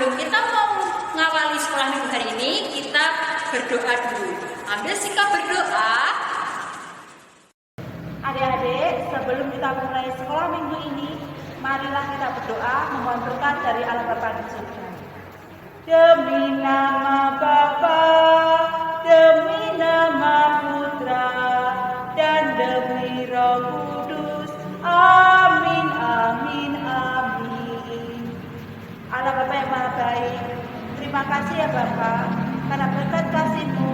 sebelum kita mau mengawali sekolah minggu hari ini, kita berdoa dulu. Ambil sikap berdoa. Adik-adik, sebelum kita mulai sekolah minggu ini, marilah kita berdoa memohon berkat dari Allah Bapa di surga. Demi nama Bapa, demi nama Putra, dan demi Roh Kudus. Amin, amin, amin. Allah Bapa yang Maha Baik, terima kasih ya Bapa, karena berkat kasih-Mu,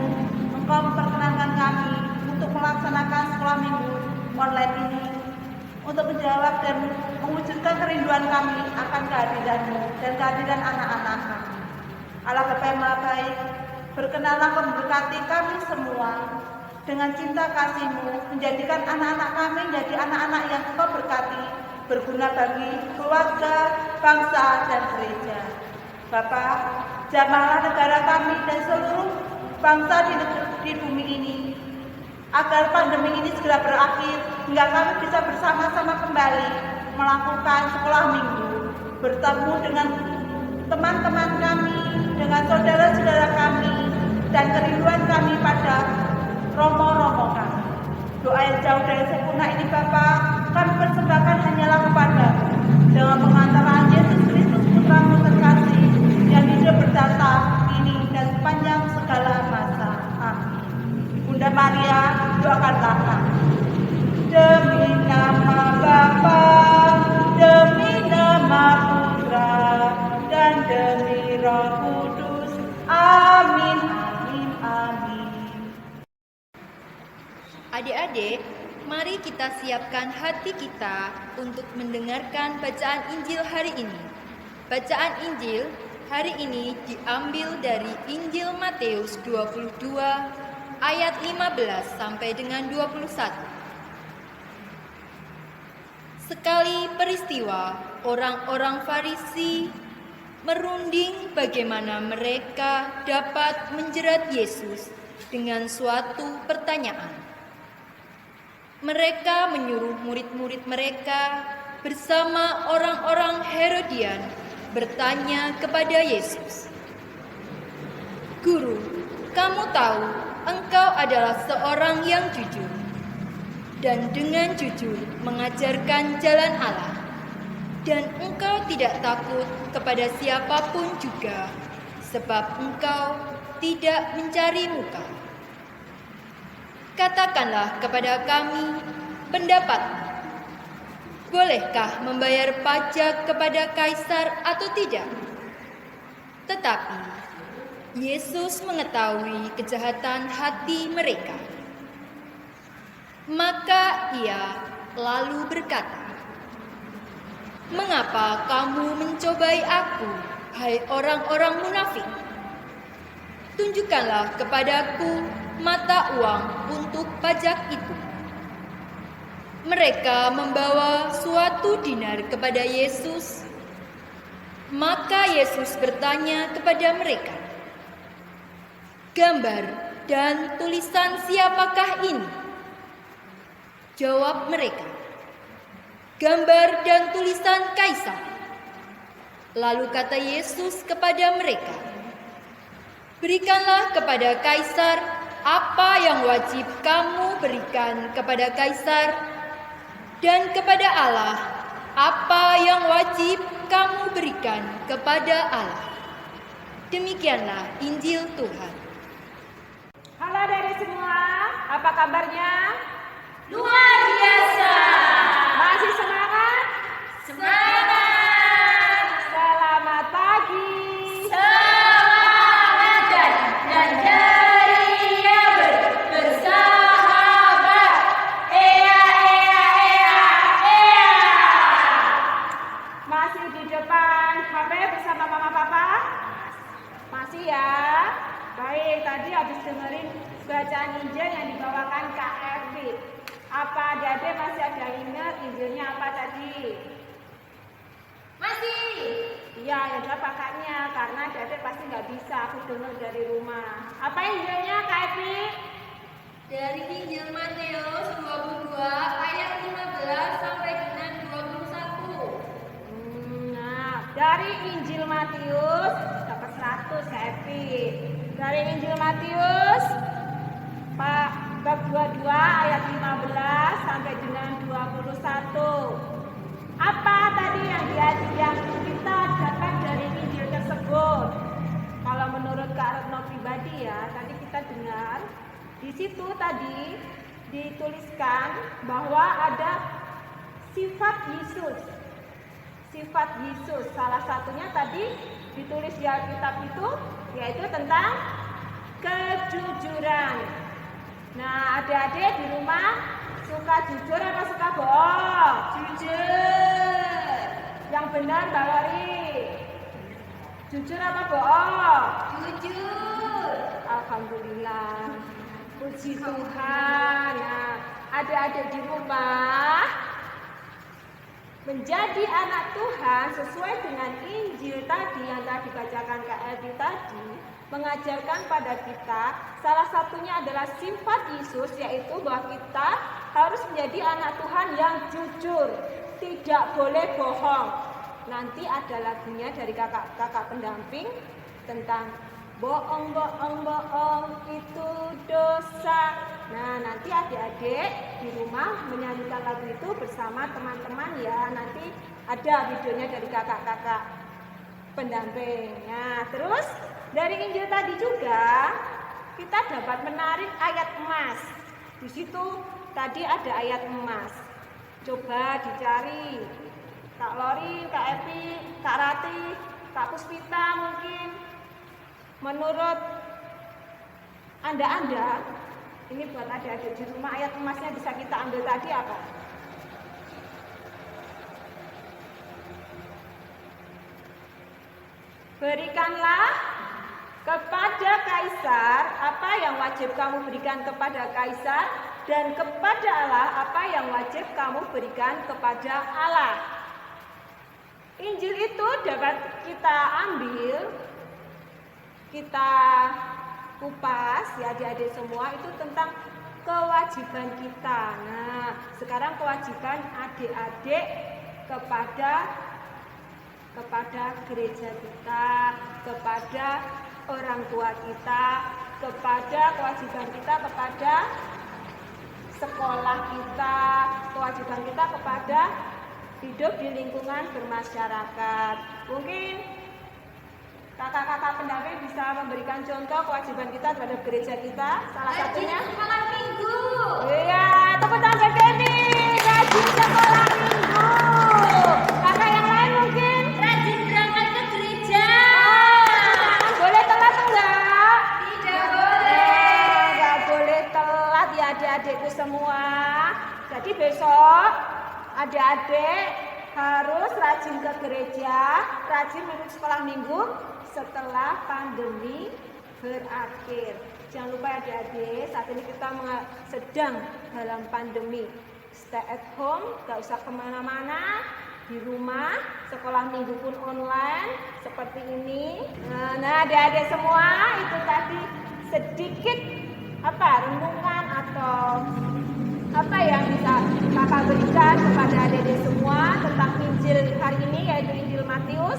Engkau memperkenankan kami untuk melaksanakan sekolah minggu online ini, untuk menjawab dan mewujudkan kerinduan kami akan kehadiran-Mu dan kehadiran anak-anak kami. Allah Bapa yang Maha Baik, berkenanlah memberkati kami semua dengan cinta kasih-Mu, menjadikan anak-anak kami menjadi anak-anak yang Engkau berkati, berguna bagi keluarga, bangsa, dan gereja. Bapa, jamahlah negara kami dan seluruh bangsa di bumi ini, agar pandemi ini segera berakhir, hingga kami bisa bersama-sama kembali melakukan sekolah minggu, bertemu dengan teman-teman kami, dengan saudara-saudara kami, dan kerinduan kami pada romo-romo kami. Doa yang jauh dari sempurna ini Bapa, kami persembahkan hanyalah kepada-Mu, dengan pengantaran Yesus Kristus Putra-Mu terkasih, yang hidup bertahta ini dan sepanjang segala masa. Amin. Bunda Maria, doakanlah kami. Demi nama Bapa, demi nama Putra, dan demi Roh Kudus. Amin, amin, amin. Adik-adik, mari kita siapkan hati kita untuk mendengarkan bacaan Injil hari ini. Bacaan Injil hari ini diambil dari Injil Matius 22 ayat 15 sampai dengan 21. Sekali peristiwa, orang-orang Farisi merunding bagaimana mereka dapat menjerat Yesus dengan suatu pertanyaan. Mereka menyuruh murid-murid mereka bersama orang-orang Herodian bertanya kepada Yesus, "Guru, kamu tahu Engkau adalah seorang yang jujur, dan dengan jujur mengajarkan jalan Allah, dan Engkau tidak takut kepada siapapun juga, sebab Engkau tidak mencari muka. Katakanlah kepada kami pendapat, bolehkah membayar pajak kepada Kaisar atau tidak?" Tetapi Yesus mengetahui kejahatan hati mereka. Maka Ia lalu berkata, "Mengapa kamu mencobai aku, hai orang-orang munafik? Tunjukkanlah kepadaku mata uang untuk pajak itu." Mereka membawa suatu dinar kepada Yesus. Maka Yesus bertanya kepada mereka, "Gambar dan tulisan siapakah ini?" Jawab mereka, "Gambar dan tulisan Kaisar." Lalu kata Yesus kepada mereka, "Berikanlah kepada Kaisar apa yang wajib kamu berikan kepada Kaisar, dan kepada Allah apa yang wajib kamu berikan kepada Allah." Demikianlah Injil Tuhan. Halo dari semua, apa kabarnya? Luar biasa. Masih semangat? Semangat. Selamat pagi. Semangat dan ceria bersahabat. Ea, ea, ea, ea. Masih di depan HP bersama mama papa? Masih ya? Baik, tadi habis dengerin bacaan Injil yang dibawakan Kak Evi. Apa adik-adik masih ada ingat Injilnya apa tadi? Masih. Iya, ya udah pakainya karena adik-adik pasti nggak bisa aku dengar dari rumah. Apa Injilnya Kak Evi? Dari Injil Matius 22 ayat 15 sampai dengan 21. Nah, dari Injil Matius ya, tadi kita dengar di situ tadi dituliskan bahwa ada sifat Yesus. Sifat Yesus, salah satunya tadi ditulis di Alkitab itu yaitu tentang kejujuran. Nah, adik-adik di rumah suka jujur apa suka bohong? Jujur. Yang benar Mbak Lori. Jujur apa bohong? Jujur. Alhamdulillah. Puji Tuhan. Nah, adik-adik di rumah menjadi anak Tuhan sesuai dengan Injil tadi yang tadi dibacakan Kak Elvi tadi, mengajarkan pada kita salah satunya adalah sifat Yesus, yaitu bahwa kita harus menjadi anak Tuhan yang jujur, tidak boleh bohong. Nanti ada lagunya dari kakak pendamping tentang bohong itu dosa. Nah, nanti adik-adik di rumah menyanyikan lagu itu bersama teman-teman ya. Nanti ada videonya dari kakak-kakak pendamping. Nah, terus dari Injil tadi juga kita dapat menarik ayat emas. Di situ tadi ada ayat emas. Coba dicari. Kak Lori, Kak Epi, Kak Rati, Kak Puspita mungkin. Menurut Anda, ini buat adik-adik di rumah, ayat emasnya bisa kita ambil tadi apa? Berikanlah kepada kaisar apa yang wajib kamu berikan kepada kaisar, dan kepada Allah apa yang wajib kamu berikan kepada Allah. Injil itu dapat kita ambil, kita kupas ya adik-adik semua, itu tentang kewajiban kita. Nah, sekarang kewajiban adik-adik kepada gereja kita, kepada orang tua kita, kepada kewajiban kita kepada sekolah kita, kewajiban kita kepada hidup di lingkungan bermasyarakat. Mungkin kakak-kakak pendamping bisa memberikan contoh kewajiban kita terhadap gereja kita. Salah satunya sekolah minggu. Iya, tepuk tangan buat Denny. Rajin sekolah minggu. Kakak yang lain mungkin Rajin berangkat ke gereja. boleh telat enggak? Tidak boleh. Enggak boleh telat ya adik-adikku semua. Jadi besok adik-adik harus rajin ke gereja, rajin mengikuti sekolah minggu setelah pandemi berakhir. Jangan lupa adik-adik, saat ini kita sedang dalam pandemi. Stay at home, gak usah kemana-mana, di rumah, sekolah minggu pun online seperti ini. Nah adik-adik semua, itu tadi sedikit renungan atau apa yang bisa kakak berikan kepada adik-adik semua tentang Injil hari ini, yaitu Injil Matius,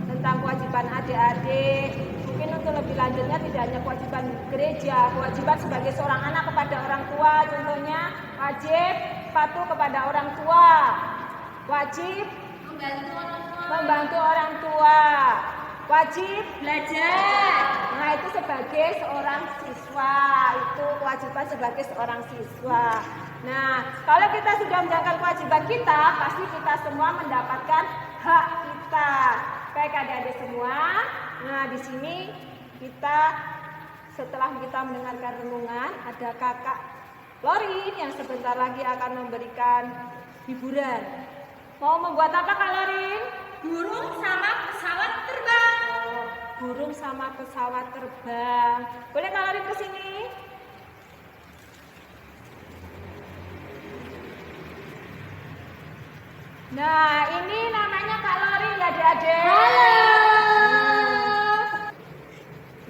tentang kewajiban adik-adik. Mungkin untuk lebih lanjutnya tidak hanya kewajiban gereja, kewajiban sebagai seorang anak kepada orang tua, contohnya wajib patuh kepada orang tua, wajib membantu orang tua, wajib Belajar. Nah, itu sebagai seorang siswa, itu kewajiban sebagai seorang siswa. Nah, kalau kita sudah menjalankan kewajiban kita, pasti kita semua mendapatkan hak kita. Baik adik-adik semua. Nah, di sini kita setelah kita mendengarkan renungan, ada kakak Lorin yang sebentar lagi akan memberikan hiburan. Mau membuat apa Kak Lorin? Burung sama pesawat terbang. Burung sama pesawat terbang. Boleh Kak Lorin ke sini? Nah, ini namanya Kak Lorin ya adik-adik. Halo.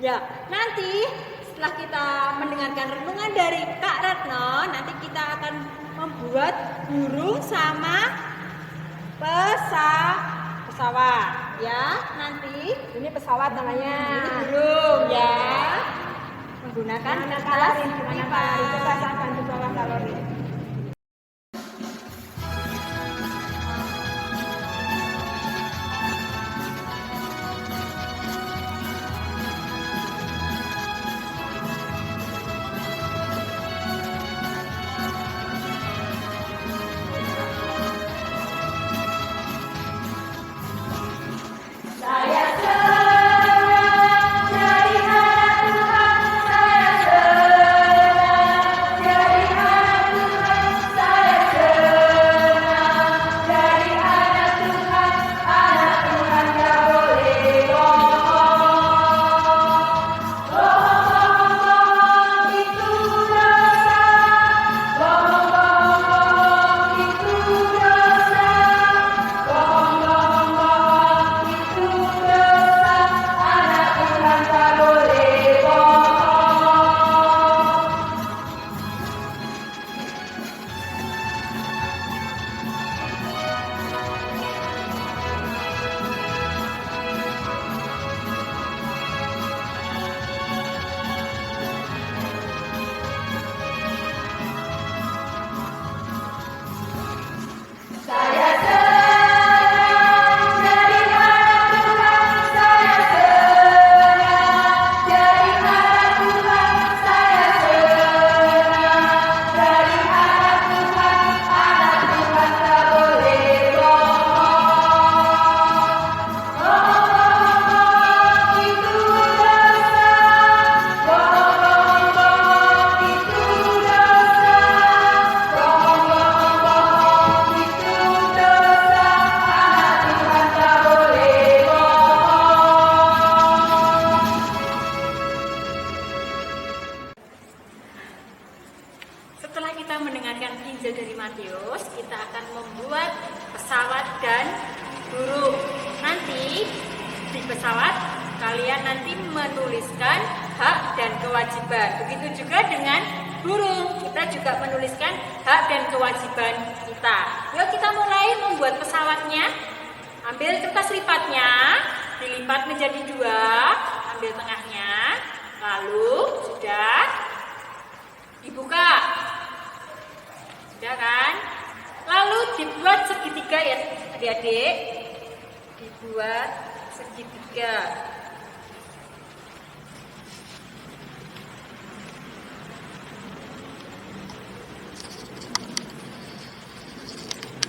Ya, nanti setelah kita mendengarkan renungan dari Kak Retno, nanti kita akan membuat burung sama pesawat ya. Nanti Ini pesawat namanya. ini burung ya. Menggunakan Gimana Kak tas Lorin? Gimana Kak Lorin? Coba saya bantu bawa Kak Lorin. nanti menuliskan hak dan kewajiban. Begitu juga dengan burung, kita juga menuliskan hak dan kewajiban kita. Yuk kita mulai membuat pesawatnya. Ambil kertas lipatnya, dilipat menjadi 2, ambil tengahnya, lalu sudah dibuka. Sudah kan? Lalu dibuat segitiga ya adik-adik. Dibuat segitiga.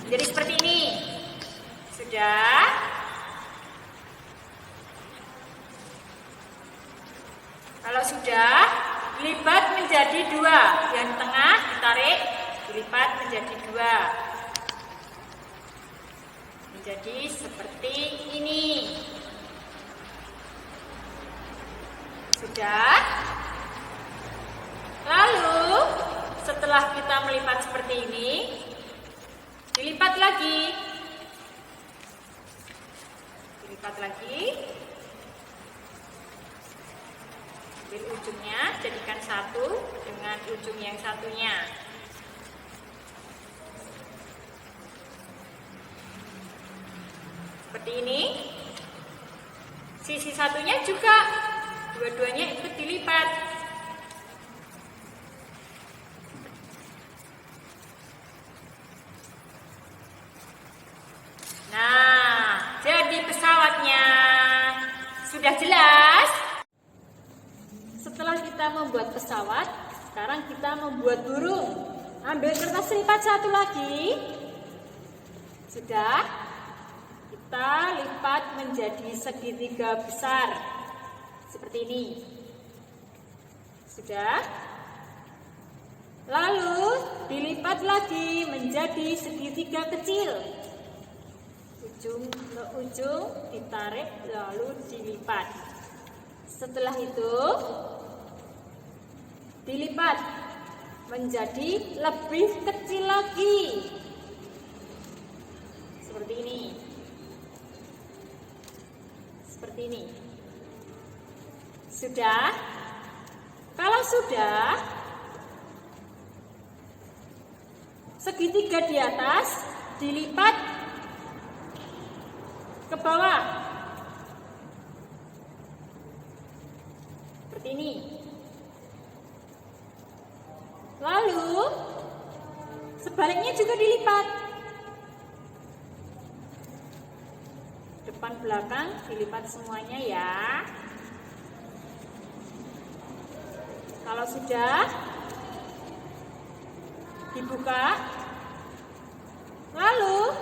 Jadi seperti ini. Sudah. Kalau sudah, lipat menjadi 2. Yang tengah ditarik, dilipat menjadi 2. Menjadi seperti ini. Sudah. Lalu, setelah kita melipat seperti ini, dilipat lagi. Dilipat lagi. Ambil ujungnya, jadikan satu dengan ujung yang satunya. Seperti ini. Sisi satunya juga, dua-duanya ikut dilipat. Nah, jadi pesawatnya sudah jelas. Setelah kita membuat pesawat, sekarang kita membuat burung. Ambil kertas lipat satu lagi. Sudah. Kita lipat menjadi segitiga besar. Seperti ini. Sudah. Lalu dilipat lagi menjadi segitiga kecil. Ujung ke ujung ditarik lalu dilipat. Setelah itu dilipat menjadi lebih kecil lagi. Seperti ini. Seperti ini. Sudah? Kalau sudah, segitiga di atas dilipat ke bawah. Seperti ini. Lalu sebaliknya juga dilipat. Depan belakang dilipat semuanya ya. Kalau sudah dibuka, lalu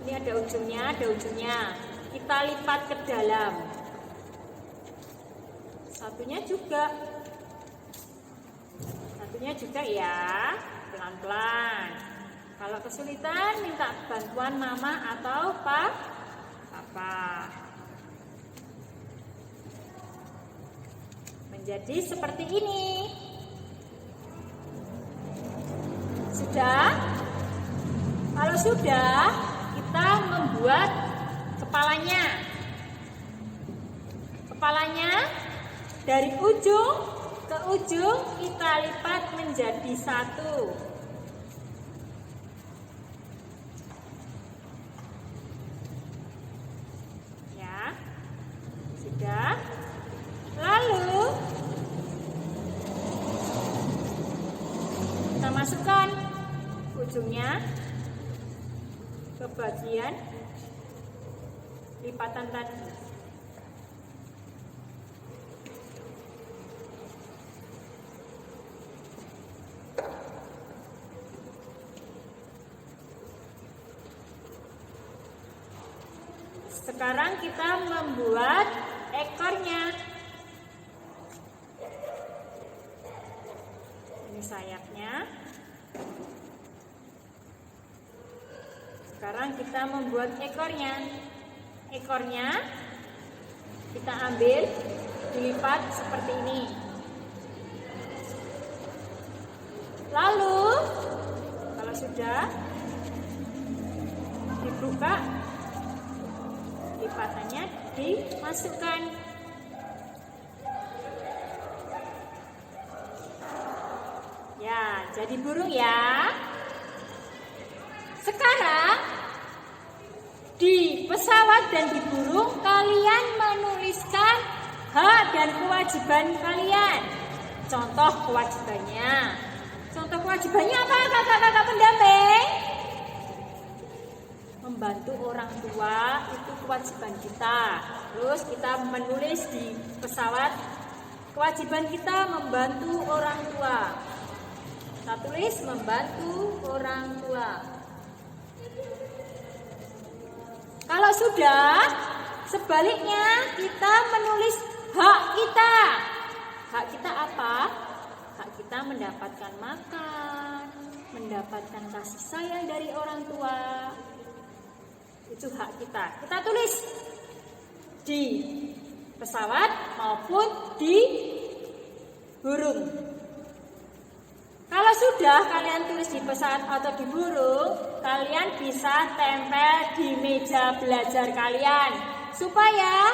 ini ada ujungnya, kita lipat ke dalam. Satunya juga ya, pelan-pelan. Kalau kesulitan minta bantuan mama atau papa. Menjadi seperti ini. Sudah? Kalau sudah, kita membuat kepalanya. Kepalanya dari ujung ke ujung kita lipat menjadi 1. Ya. Sudah. Lalu kita masukkan ujungnya ke bagian lipatan tadi. Sekarang kita membuat ekornya. Ini sayapnya. Sekarang kita membuat ekornya. Ekornya kita ambil, dilipat seperti ini. Lalu kalau sudah dibuka, kecepatannya dimasukkan. Ya, jadi burung ya. Sekarang di pesawat dan di burung kalian menuliskan hak dan kewajiban kalian. Contoh kewajibannya. Contoh kewajibannya apa kakak-kakak pendamping? Membantu orang tua itu kewajiban kita. Terus kita menulis di pesawat kewajiban kita membantu orang tua. Kita tulis membantu orang tua. Kalau sudah, sebaliknya kita menulis hak kita. Hak kita apa? Hak kita mendapatkan makan, mendapatkan kasih sayang dari orang tua. Itu hak kita. Kita tulis di pesawat maupun di burung. Kalau sudah kalian tulis di pesawat atau di burung, kalian bisa tempel di meja belajar kalian supaya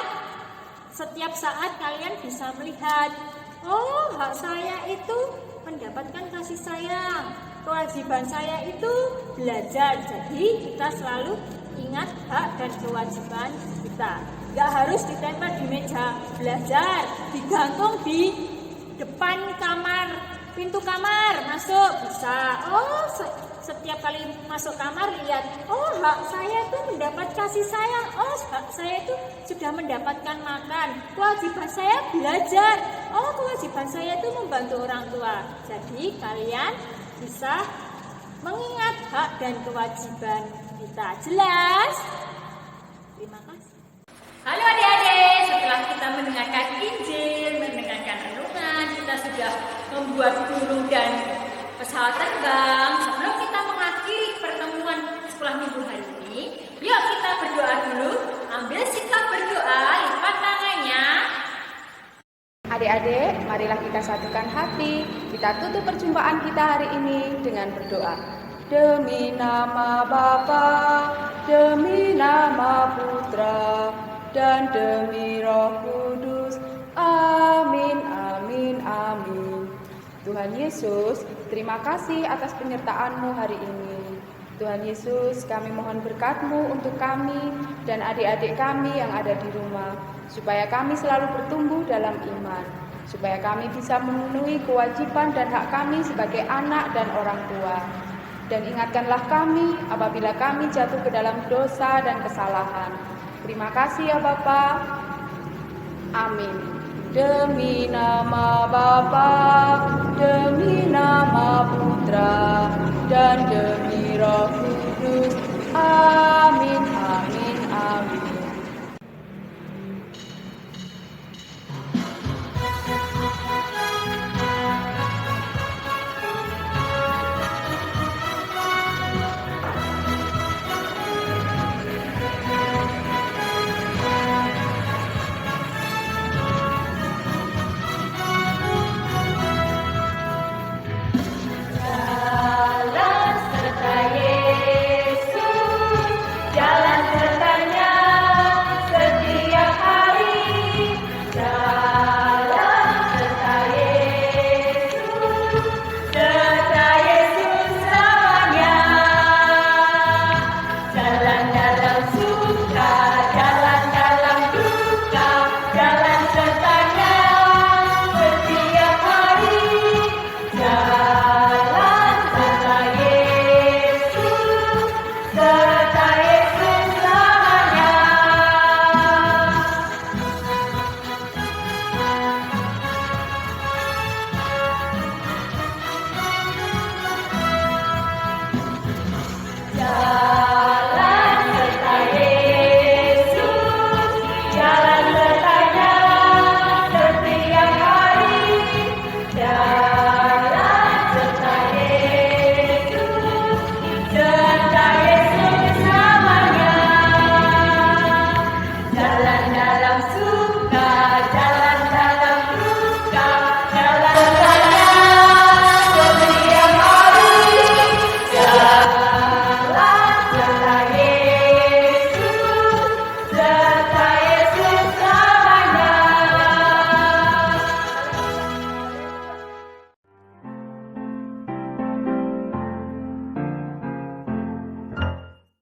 setiap saat kalian bisa melihat, oh, hak saya itu mendapatkan kasih sayang, kewajiban saya itu belajar. Jadi kita selalu ingat hak dan kewajiban kita. Gak harus ditempel di meja belajar, digantung di depan kamar, pintu kamar masuk bisa. Oh, setiap kali masuk kamar lihat, oh, hak saya itu mendapat kasih sayang, oh, hak saya itu sudah mendapatkan makan, kewajiban saya belajar, oh, kewajiban saya itu membantu orang tua. Jadi kalian bisa mengingat hak dan kewajiban kita. Jelas? Terima kasih. Halo adik-adik, setelah kita mendengarkan Injil, mendengarkan renungan, kita sudah membuat burung dan pesawat terbang. Sebelum kita mengakhiri pertemuan sekolah minggu hari ini, yuk kita berdoa dulu. Ambil sikap berdoa, lipat tangannya. Adik-adik, marilah kita satukan hati. Kita tutup perjumpaan kita hari ini dengan berdoa. Demi nama Bapa, demi nama Putra, dan demi Roh Kudus. Amin, amin, amin. Tuhan Yesus, terima kasih atas penyertaan-Mu hari ini. Tuhan Yesus, kami mohon berkat-Mu untuk kami dan adik-adik kami yang ada di rumah, supaya kami selalu bertumbuh dalam iman, supaya kami bisa memenuhi kewajiban dan hak kami sebagai anak dan orang tua. Dan ingatkanlah kami apabila kami jatuh ke dalam dosa dan kesalahan. Terima kasih ya Bapa. Amin. Demi nama Bapa, demi nama Putra, dan demi Roh Kudus. Amin.